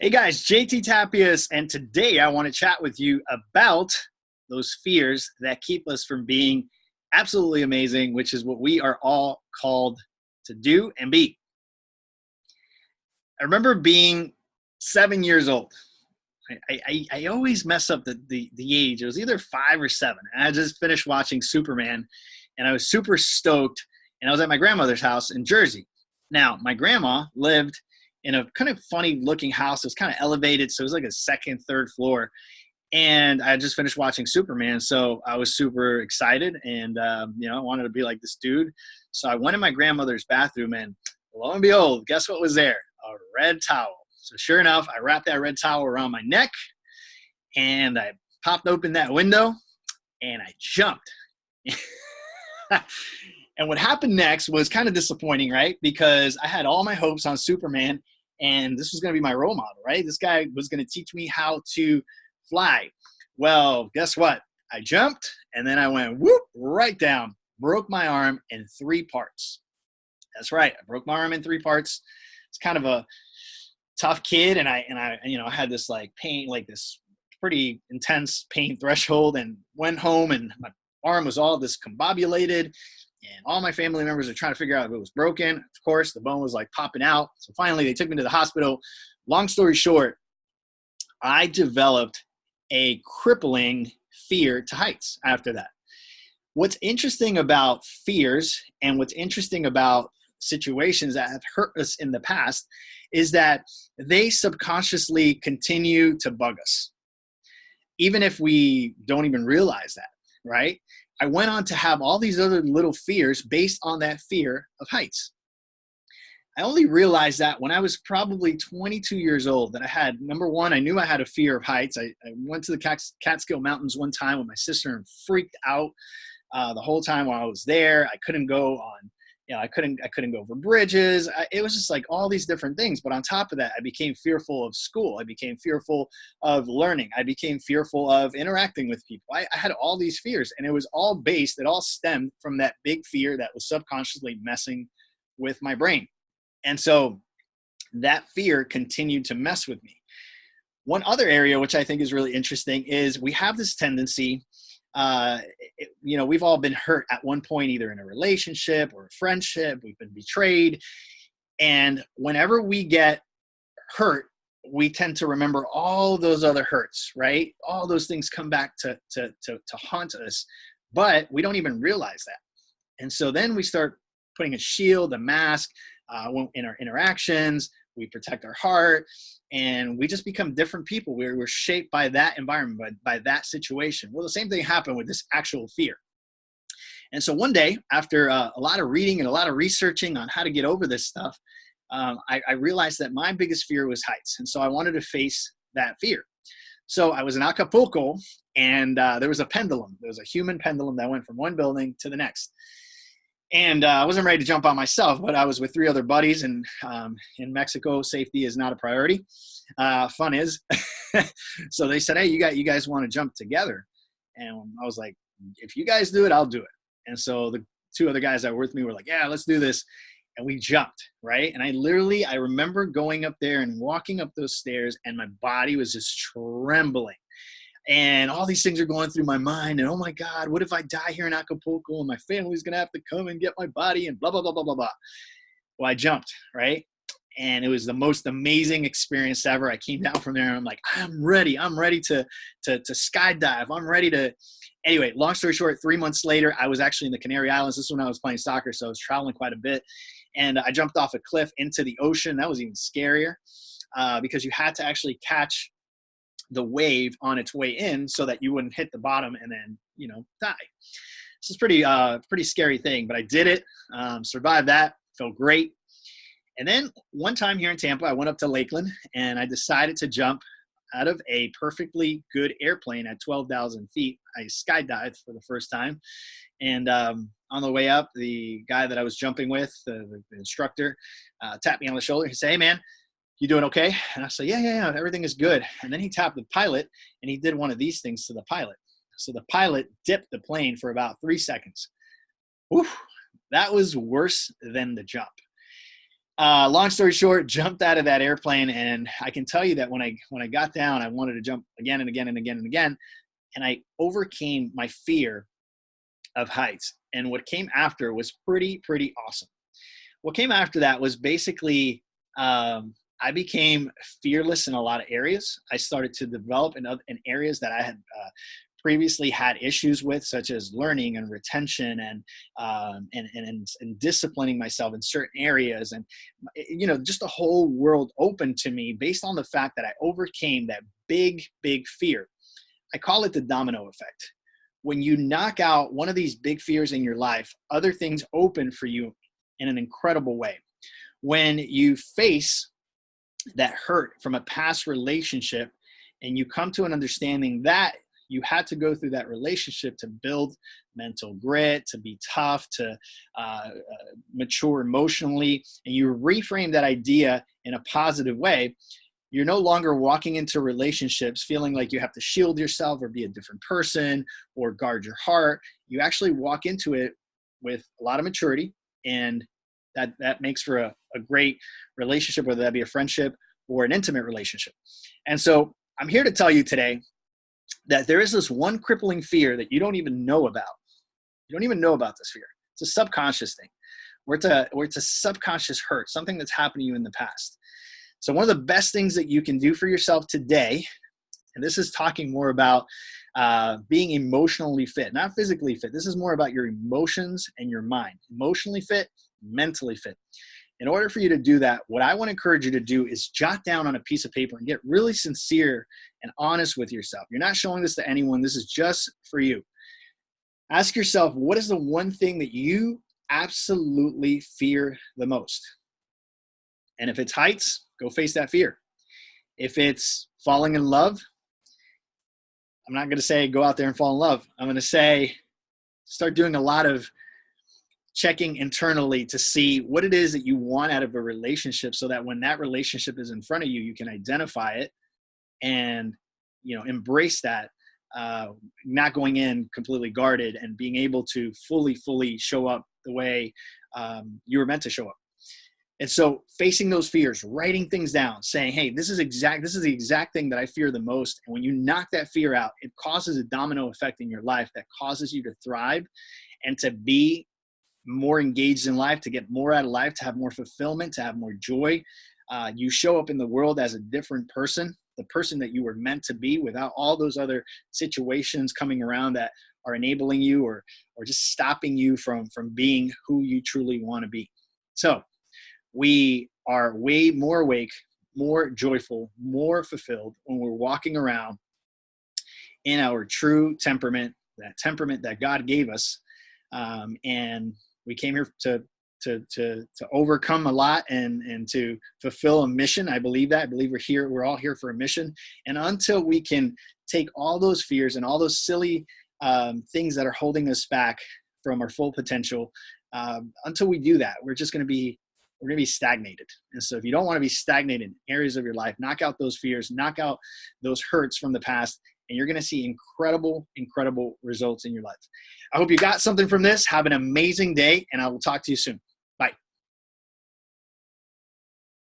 Hey guys, JT Tapias, and today I want to chat with you about those fears that keep us from being absolutely amazing, which is what we are all called to do and be. I remember being 7 years old. I always mess up the age. It was either 5 or 7. And I just finished watching Superman, and I was super stoked. And I was at my grandmother's house in Jersey. Now, my grandma lived in a kind of funny looking house. It was kind of elevated, so it was like a second, third floor. And I had just finished watching Superman, so I was super excited, and I wanted to be like this dude. So I went in my grandmother's bathroom, and lo and behold, guess what was there? A red towel. So sure enough, I wrapped that red towel around my neck, and I popped open that window, and I jumped. And what happened next was kind of disappointing, right? Because I had all my hopes on Superman, and this was going to be my role model, right? This guy was going to teach me how to fly. Well, guess what? I jumped, and then I went whoop right down, broke my arm in 3 parts. That's right, I broke my arm in 3 parts. It's kind of a tough kid, and I had this like pain, like this pretty intense pain threshold, and went home, and my arm was all discombobulated. And all my family members are trying to figure out if it was broken. Of course, the bone was like popping out. So finally, they took me to the hospital. Long story short, I developed a crippling fear to heights after that. What's interesting about fears and what's interesting about situations that have hurt us in the past is that they subconsciously continue to bug us, even if we don't even realize that, right? I went on to have all these other little fears based on that fear of heights. I only realized that when I was probably 22 years old that I had, number one, I knew I had a fear of heights. I went to the Catskill Mountains one time with my sister and freaked out the whole time while I was there. I couldn't go on, I couldn't go over bridges. It was just like all these different things. But on top of that, I became fearful of school. I became fearful of learning. I became fearful of interacting with people. I had all these fears, and it was all it all stemmed from that big fear that was subconsciously messing with my brain. And so that fear continued to mess with me. One other area, which I think is really interesting, is we have this tendency, we've all been hurt at one point, either in a relationship or a friendship. We've been betrayed. And whenever we get hurt, we tend to remember all those other hurts, right? All those things come back to haunt us, but we don't even realize that. And so then we start putting a shield, a mask, in our interactions. We protect our heart, and we just become different people. We're shaped by that environment, by that situation. Well, the same thing happened with this actual fear. And so one day, after a lot of reading and a lot of researching on how to get over this stuff, I realized that my biggest fear was heights. And so I wanted to face that fear. So I was in Acapulco, and there was a pendulum. There was a human pendulum that went from one building to the next. And I wasn't ready to jump on myself, but I was with 3 other buddies, and in Mexico, safety is not a priority. Fun is. So they said, hey, you guys want to jump together? And I was like, if you guys do it, I'll do it. And so the 2 other guys that were with me were like, yeah, let's do this. And we jumped, right? And I remember going up there and walking up those stairs, and my body was just trembling. And all these things are going through my mind. And, oh, my God, what if I die here in Acapulco and my family's going to have to come and get my body and blah, blah, blah, blah, blah, blah. Well, I jumped, right? And it was the most amazing experience ever. I came down from there, and I'm like, I'm ready. I'm ready to skydive. I'm ready to – anyway, long story short, 3 months later, I was actually in the Canary Islands. This is when I was playing soccer, so I was traveling quite a bit. And I jumped off a cliff into the ocean. That was even scarier because you had to actually catch – the wave on its way in so that you wouldn't hit the bottom and then, die. This is pretty scary thing, but I did it, survived that, felt great. And then one time here in Tampa, I went up to Lakeland, and I decided to jump out of a perfectly good airplane at 12,000 feet. I skydived for the first time. And on the way up, the guy that I was jumping with, the instructor, tapped me on the shoulder. He said, hey, man, you doing okay? And I said, yeah, everything is good. And then he tapped the pilot, and he did one of these things to the pilot. So the pilot dipped the plane for about 3 seconds. Whew, that was worse than the jump. Long story short, jumped out of that airplane, and I can tell you that when I got down, I wanted to jump again and again and again and again, and I overcame my fear of heights. And what came after was pretty awesome. What came after that was basically I became fearless in a lot of areas. I started to develop in areas that I had previously had issues with, such as learning and retention and disciplining myself in certain areas. And, just the whole world opened to me based on the fact that I overcame that big fear. I call it the domino effect. When you knock out one of these big fears in your life, other things open for you in an incredible way. When you face that hurt from a past relationship and you come to an understanding that you had to go through that relationship to build mental grit, to be tough, to mature emotionally, and you reframe that idea in a positive way, you're no longer walking into relationships feeling like you have to shield yourself or be a different person or guard your heart. You actually walk into it with a lot of maturity, and that makes for a great relationship, whether that be a friendship or an intimate relationship. And so I'm here to tell you today that there is this one crippling fear that you don't even know about. You don't even know about this fear. It's a subconscious thing, where it's a subconscious hurt, something that's happened to you in the past. So one of the best things that you can do for yourself today, and this is talking more about being emotionally fit, not physically fit. This is more about your emotions and your mind. Emotionally fit, mentally fit. In order for you to do that, what I want to encourage you to do is jot down on a piece of paper and get really sincere and honest with yourself. You're not showing this to anyone. This is just for you. Ask yourself, what is the one thing that you absolutely fear the most? And if it's heights, go face that fear. If it's falling in love, I'm not going to say go out there and fall in love. I'm going to say start doing a lot of checking internally to see what it is that you want out of a relationship, so that when that relationship is in front of you, you can identify it and embrace that, not going in completely guarded, and being able to fully show up the way you were meant to show up. And so facing those fears, writing things down, saying, hey, this is the exact thing that I fear the most. And when you knock that fear out, it causes a domino effect in your life that causes you to thrive and to be more engaged in life, to get more out of life, to have more fulfillment, to have more joy. You show up in the world as a different person, the person that you were meant to be, without all those other situations coming around that are enabling you or just stopping you from being who you truly want to be. So we are way more awake, more joyful, more fulfilled when we're walking around in our true temperament, that temperament that God gave us. And we came here to overcome a lot and to fulfill a mission. I believe that. I believe we're all here for a mission. And until we can take all those fears and all those silly things that are holding us back from our full potential, until we do that, we're going to be stagnated. And so if you don't want to be stagnated in areas of your life, knock out those fears, knock out those hurts from the past, and you're going to see incredible results in your life. I hope you got something from this. Have an amazing day, and I will talk to you soon.